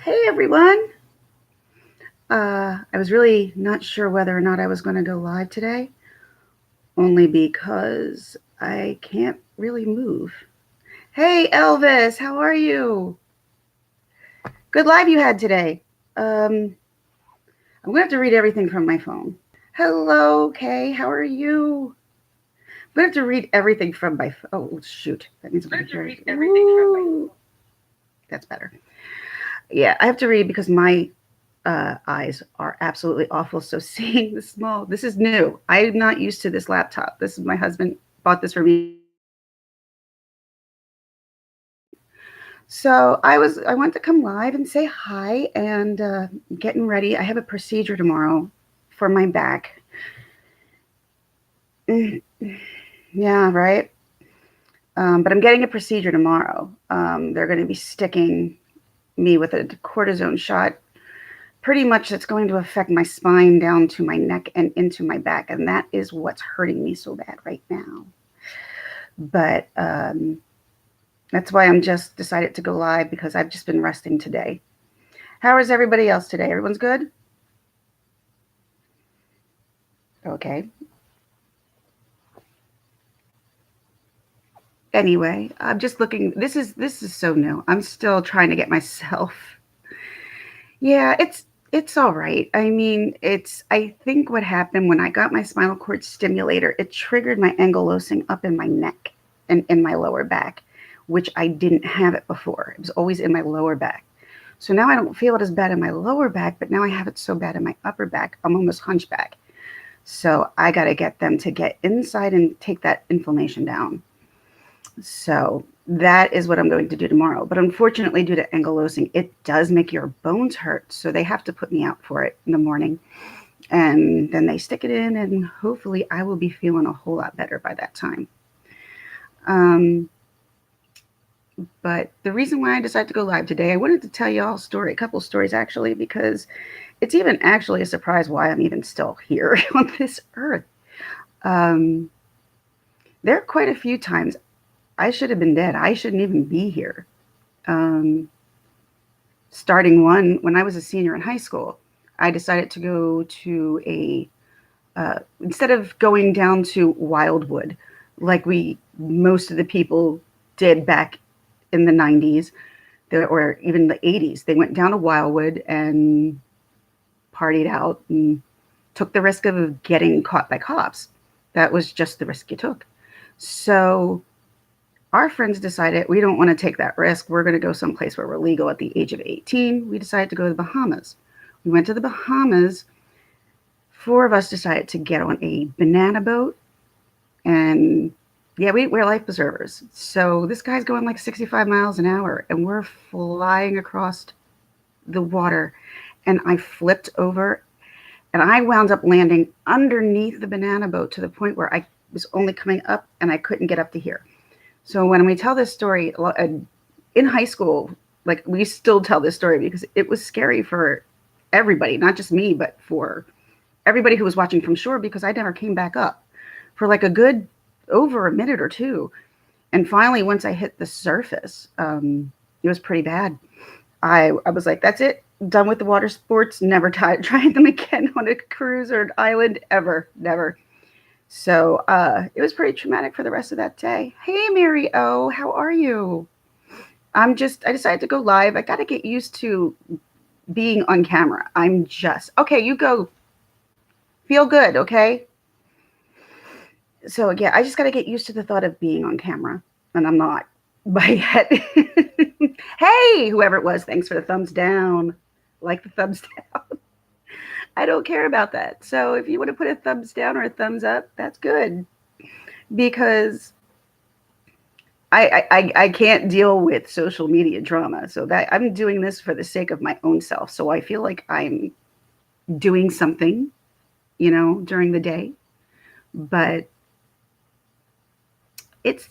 Hey everyone. I was really not sure whether or not I was going to go live today, only because I can't really move. Hey Elvis, how are you? Good live you had today. I'm going to have to read everything from my phone. Hello, Kay, how are you? I'm going to have to read everything from my phone. Oh, shoot. That means I'm going to read everything from my phone. That's better. Yeah, I have to read because my eyes are absolutely awful. So seeing the small, this is new. I'm not used to this laptop. This is my husband bought this for me. So I want to come live and say hi and getting ready. I have a procedure tomorrow for my back. Yeah, right. But I'm getting a procedure tomorrow. They're going to be sticking me with a cortisone shot pretty much that's going to affect my spine down to my neck and into my back. And that is what's hurting me so bad right now. But that's why I'm just decided to go live because I've just been resting today. How is everybody else today? Everyone's good? Okay. Anyway, I'm just looking. This is so new. I'm still trying to get myself. Yeah, it's all right. I mean, I think what happened when I got my spinal cord stimulator, it triggered my ankylosing up in my neck and in my lower back, which I didn't have it before. It was always in my lower back. So now I don't feel it as bad in my lower back, but now I have it so bad in my upper back, I'm almost hunchback. So I got to get them to get inside and take that inflammation down. So that is what I'm going to do tomorrow. But unfortunately, due to ankylosing, it does make your bones hurt. So they have to put me out for it in the morning. And then they stick it in, and hopefully I will be feeling a whole lot better by that time. But the reason why I decided to go live today, I wanted to tell you all a couple stories actually, because it's even actually a surprise why I'm even still here on this earth. Um, there are quite a few times I should have been dead. I shouldn't even be here. Um, Starting one, when I was a senior in high school, I decided to go to instead of going down to Wildwood, like most of the people did back in the 90s, or even the 80s, they went down to Wildwood and partied out and took the risk of getting caught by cops. That was just the risk you took. So our friends decided we don't want to take that risk. We're going to go someplace where we're legal at the age of 18. We decided to go to the Bahamas. We went to the Bahamas. 4 of us decided to get on a banana boat. And yeah, we wear life preservers. So this guy's going like 65 miles an hour, and we're flying across the water. And I flipped over, and I wound up landing underneath the banana boat to the point where I was only coming up, and I couldn't get up to here. So when we tell this story in high school, like we still tell this story because it was scary for everybody, not just me, but for everybody who was watching from shore, because I never came back up for like a good over a minute or two. And finally, once I hit the surface, it was pretty bad. I was like, that's it. Done with the water sports. Never trying them again on a cruise or an island ever. Never. So it was pretty traumatic for the rest of that day. Hey, Mary O, how are you? I decided to go live. I got to get used to being on camera. Okay, you go. Feel good, okay? So, yeah, I just got to get used to the thought of being on camera, and I'm not by yet. Hey, whoever it was, thanks for the thumbs down. Like the thumbs down. I don't care about that. So if you want to put a thumbs down or a thumbs up, that's good. Because I can't deal with social media drama. So that I'm doing this for the sake of my own self. So I feel like I'm doing something, during the day. But it's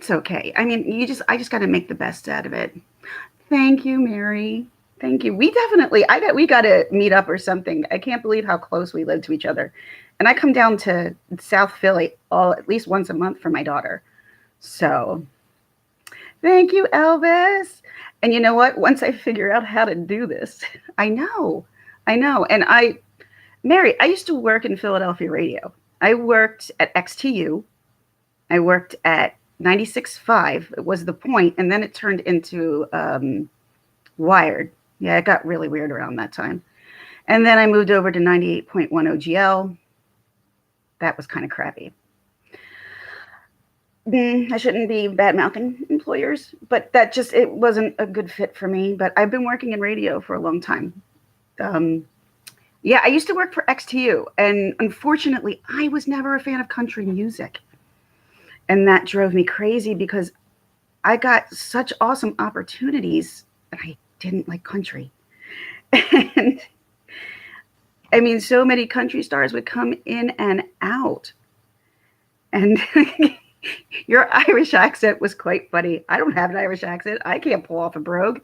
okay. I mean, I just got to make the best out of it. Thank you, Mary. Thank you. We got to meet up or something. I can't believe how close we live to each other. And I come down to South Philly at least once a month for my daughter. So Thank you, Elvis. And you know what? Once I figure out how to do this, I know. I know. And Mary, I used to work in Philadelphia radio. I worked at XTU. I worked at 96.5. It was the point, and then it turned into Wired. Yeah, it got really weird around that time. And then I moved over to 98.1 OGL. That was kind of crappy. I shouldn't be bad mouthing employers, but it wasn't a good fit for me. But I've been working in radio for a long time. Yeah, I used to work for XTU, and unfortunately, I was never a fan of country music. And that drove me crazy because I got such awesome opportunities, and I didn't like country. And I mean, so many country stars would come in and out. And your Irish accent was quite funny. I don't have an Irish accent. I can't pull off a brogue.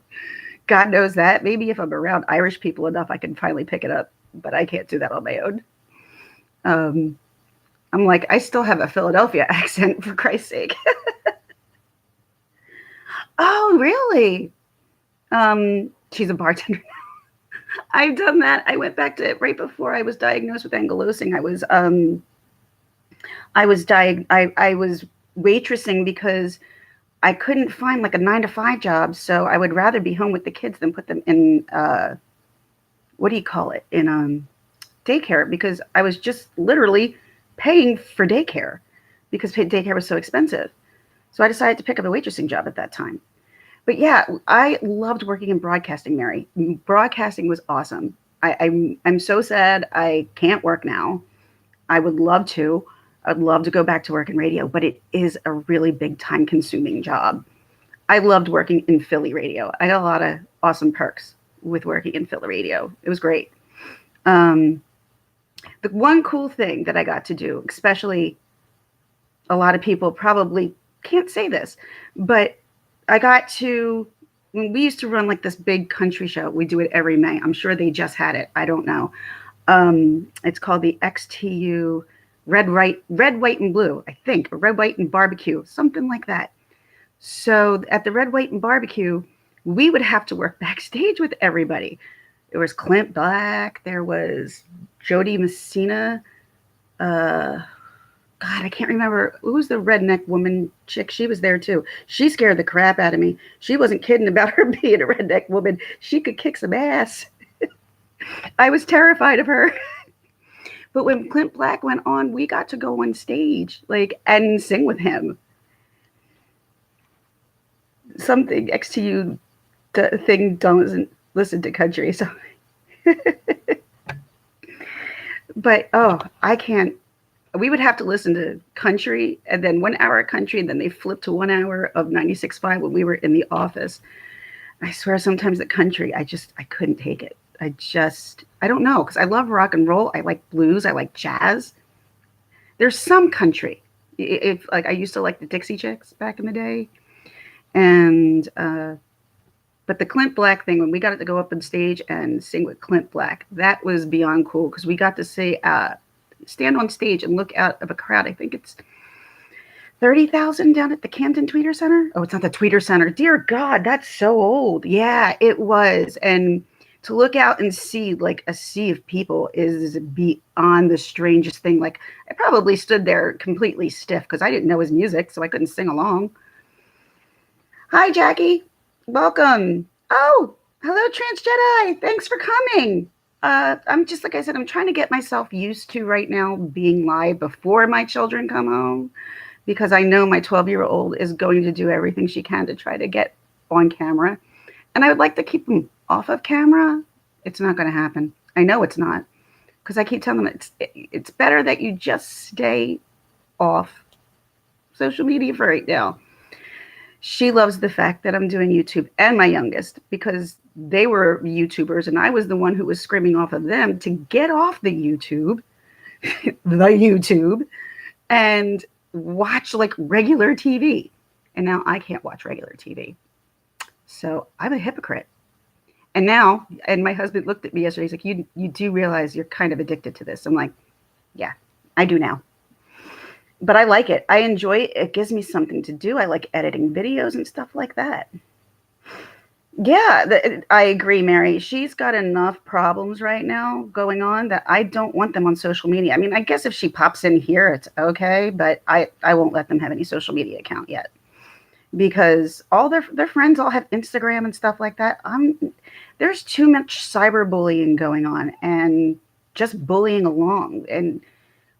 God knows that. Maybe if I'm around Irish people enough, I can finally pick it up. But I can't do that on my own. I'm like, I still have a Philadelphia accent, for Christ's sake. Oh, really? She's a bartender now. I've done that. I went back to right before I was diagnosed with ankylosing. I was waitressing because I couldn't find like a 9-to-5 job, so I would rather be home with the kids than put them in what do you call it, in daycare, because I was just literally paying for daycare because daycare was so expensive. So I decided to pick up a waitressing job at that time. But yeah, I loved working in broadcasting, Mary. Broadcasting was awesome. I'm so sad I can't work now. I would love to. I'd love to go back to work in radio, but it is a really big time-consuming job. I loved working in Philly radio. I got a lot of awesome perks with working in Philly radio. It was great. The one cool thing that I got to do, especially a lot of people probably can't say this, but I got to, when we used to run like this big country show, we do it every May. I'm sure they just had it. I don't know. It's called the XTU Red, White, and Blue, I think, or Red, White, and Barbecue, something like that. So at the Red, White, and Barbecue, we would have to work backstage with everybody. There was Clint Black. There was Jody Messina. God, I can't remember. Who was the redneck woman chick? She was there too. She scared the crap out of me. She wasn't kidding about her being a redneck woman. She could kick some ass. I was terrified of her. But when Clint Black went on, we got to go on stage, and sing with him. Something XTU thing doesn't listen to country, so. But I can't. We would have to listen to country, and then 1 hour of country, and then they flipped to 1 hour of 96.5 when we were in the office. I swear, sometimes the country, I couldn't take it. I don't know, because I love rock and roll. I like blues. I like jazz. There's some country. If I used to like the Dixie Chicks back in the day, and but the Clint Black thing, when we got to go up on stage and sing with Clint Black, that was beyond cool, because we got to say stand on stage and look out of a crowd. I think it's 30,000 down at the Camden Tweeter Center. Oh, it's not the Tweeter Center. Dear God, that's so old. Yeah, it was. And to look out and see like a sea of people is beyond the strangest thing. Like, I probably stood there completely stiff because I didn't know his music, so I couldn't sing along. Hi, Jackie. Welcome. Oh, hello, Trans Jedi. Thanks for coming. I'm just, like I said, I'm trying to get myself used to right now being live before my children come home, because I know my 12-year-old is going to do everything she can to try to get on camera. And I would like to keep them off of camera. It's not going to happen. I know it's not, because I keep telling them it's better that you just stay off social media for right now. She loves the fact that I'm doing YouTube, and my youngest, because they were YouTubers and I was the one who was screaming off of them to get off the YouTube, and watch like regular TV. And now I can't watch regular TV. So I'm a hypocrite. And my husband looked at me yesterday. He's like, you do realize you're kind of addicted to this. I'm like, yeah, I do now. but I like it. I enjoy it. It gives me something to do. I like editing videos and stuff like that. Yeah, I agree, Mary. She's got enough problems right now going on that I don't want them on social media. I mean, I guess if she pops in here, it's okay, but I won't let them have any social media account yet because all their friends all have Instagram and stuff like that. There's too much cyberbullying going on and just bullying along. And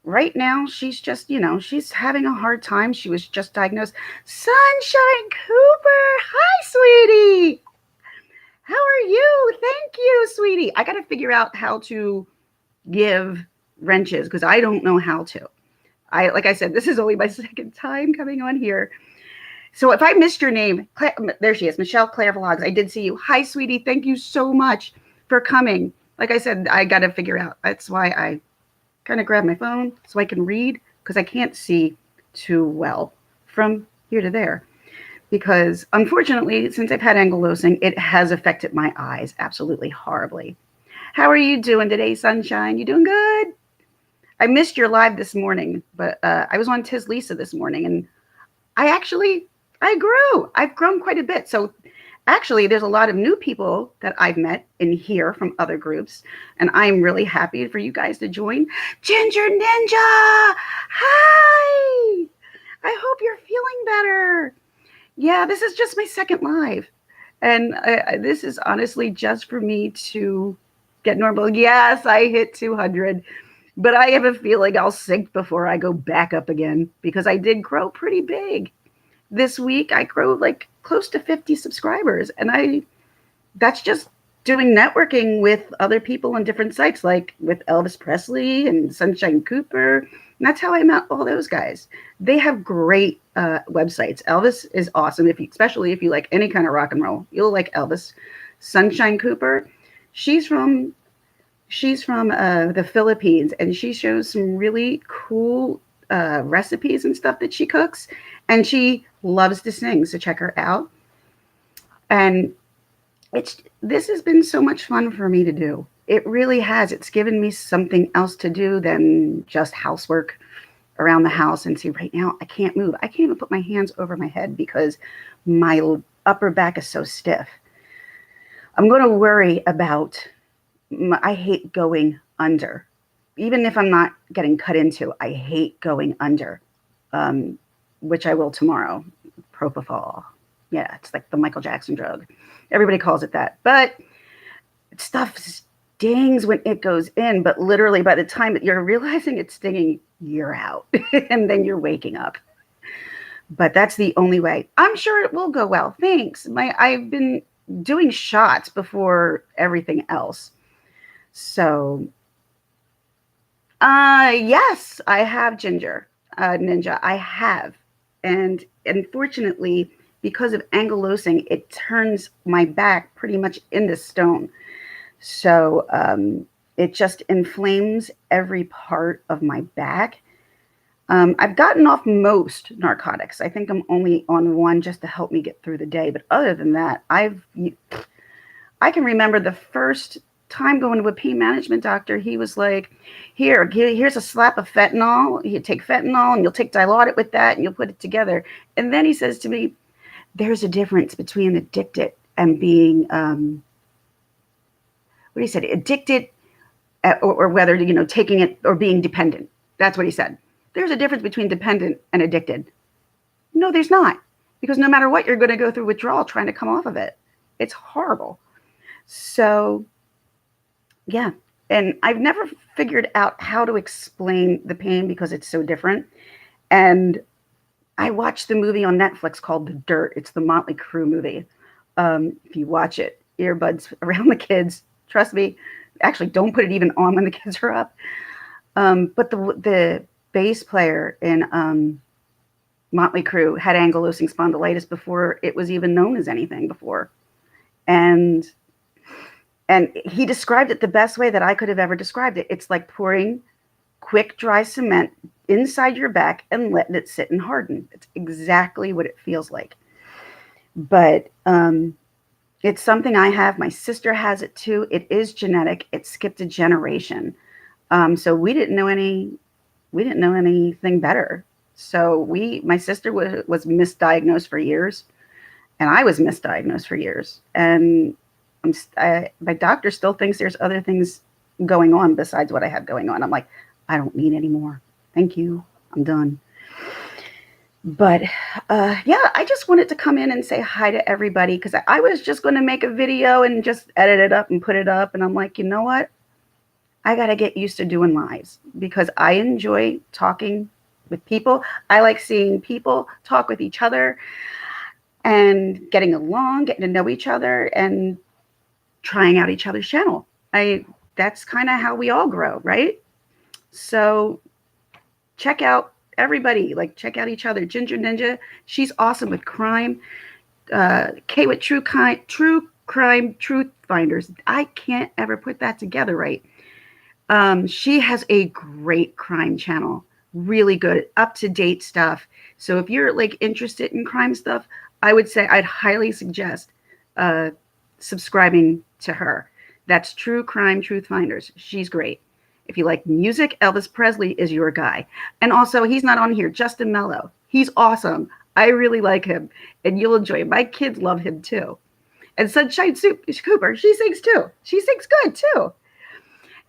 right now, she's just, she's having a hard time. She was just diagnosed. Sunshine Cooper, hi, sweetie. How are you? Thank you, sweetie. I got to figure out how to give wrenches because I don't know how to. Like I said, this is only my second time coming on here. So if I missed your name, there she is, Michelle Claire Vlogs. I did see you. Hi, sweetie. Thank you so much for coming. Like I said, I got to figure out. That's why I kind of grab my phone so I can read because I can't see too well from here to there. Because unfortunately, since I've had ankylosing, it has affected my eyes absolutely horribly. How are you doing today, Sunshine? You doing good? I missed your live this morning, but I was on Tis Lisa this morning, and I grew. I've grown quite a bit. So actually, there's a lot of new people that I've met in here from other groups, and I'm really happy for you guys to join. Ginger Ninja, hi! I hope you're feeling better. Yeah, this is just my second live. And this is honestly just for me to get normal. Yes, I hit 200, but I have a feeling I'll sink before I go back up again because I did grow pretty big. This week, I grew like close to 50 subscribers. And that's just doing networking with other people on different sites, like with Elvis Presley and Sunshine Cooper. And that's how I met all those guys. They have great websites. Elvis is awesome, especially if you like any kind of rock and roll. You'll like Elvis. Sunshine Cooper, she's from the Philippines, and she shows some really cool recipes and stuff that she cooks. And she loves to sing, so check her out. And this has been so much fun for me to do. It really has. It's given me something else to do than just housework around the house. And see, right now, I can't move. I can't even put my hands over my head because my upper back is so stiff. I'm going to worry about, I hate going under. Even if I'm not getting cut into, I hate going under, which I will tomorrow. Propofol. Yeah, it's like the Michael Jackson drug. Everybody calls it that. But stuff stings when it goes in. But literally, by the time that you're realizing it's stinging, you're out. And then you're waking up. But that's the only way. I'm sure it will go well. Thanks. I've been doing shots before everything else. So, yes, I have Ginger Ninja. I have. And unfortunately, because of ankylosing, it turns my back pretty much into stone. So it just inflames every part of my back. I've gotten off most narcotics. I think I'm only on one just to help me get through the day. But other than that, I can remember the first time going to a pain management doctor. He was like, here's a slap of fentanyl. You take fentanyl and you'll take Dilaudid with that and you'll put it together. And then he says to me, there's a difference between addicted and being, what he said, addicted or whether, taking it or being dependent. That's what he said. There's a difference between dependent and addicted. No, there's not. Because no matter what, you're going to go through withdrawal trying to come off of it. It's horrible. So, yeah. And I've never figured out how to explain the pain because it's so different. And I watched the movie on Netflix called The Dirt. It's the Motley Crue movie. If you watch it, earbuds around the kids. Trust me. Actually, don't put it even on when the kids are up. But the bass player in Motley Crue had ankylosing spondylitis before it was even known as anything before. And he described it the best way that I could have ever described it. It's like pouring quick, dry cement inside your back and letting it sit and harden. It's exactly what it feels like. But it's something I have. My sister has it too. It is genetic. It skipped a generation. So we didn't know anything better. So my sister was misdiagnosed for years, and I was misdiagnosed for years. And my doctor still thinks there's other things going on besides what I have going on. I'm like, I don't need any more. Thank you. I'm done. But yeah, I just wanted to come in and say hi to everybody because I was just going to make a video and just edit it up and put it up. And I'm like, you know what? I got to get used to doing lives because I enjoy talking with people. I like seeing people talk with each other and getting along, getting to know each other, and trying out each other's channel. That's kind of how we all grow, right? So check out everybody, like check out each other. Ginger Ninja, she's awesome with crime. Kay with true crime truth finders. I can't ever put that together right. She has a great crime channel, really good, up to date stuff. So if you're like interested in crime stuff, I would say I'd highly suggest subscribing to her. That's True Crime Truth Finders. She's great. If you like music, Elvis Presley is your guy. And also, he's not on here, Justin Mello. He's awesome. I really like him, and you'll enjoy him. My kids love him too. And Sunshine Cooper, she sings too. She sings good too.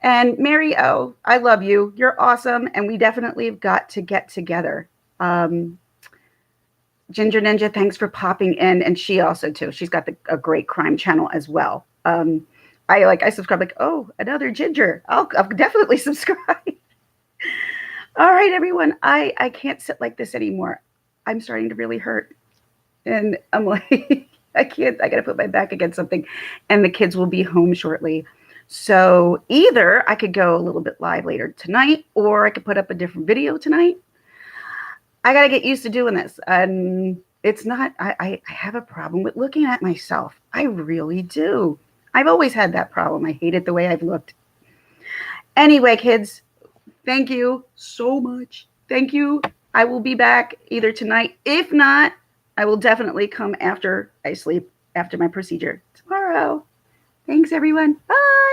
And Mary O, I love you. You're awesome, and we definitely have got to get together. Ginger Ninja, thanks for popping in, and she also too. She's got a great crime channel as well. I subscribe like, oh, another Ginger. I'll definitely subscribe. All right, everyone. I can't sit like this anymore. I'm starting to really hurt, and I'm like, I can't. I got to put my back against something, and the kids will be home shortly. So either I could go a little bit live later tonight, or I could put up a different video tonight. I got to get used to doing this. And it's not, I have a problem with looking at myself. I really do. I've always had that problem. I hate it the way I've looked. Anyway, kids, thank you so much. Thank you. I will be back either tonight. If not, I will definitely come after I sleep, after my procedure tomorrow. Thanks, everyone. Bye.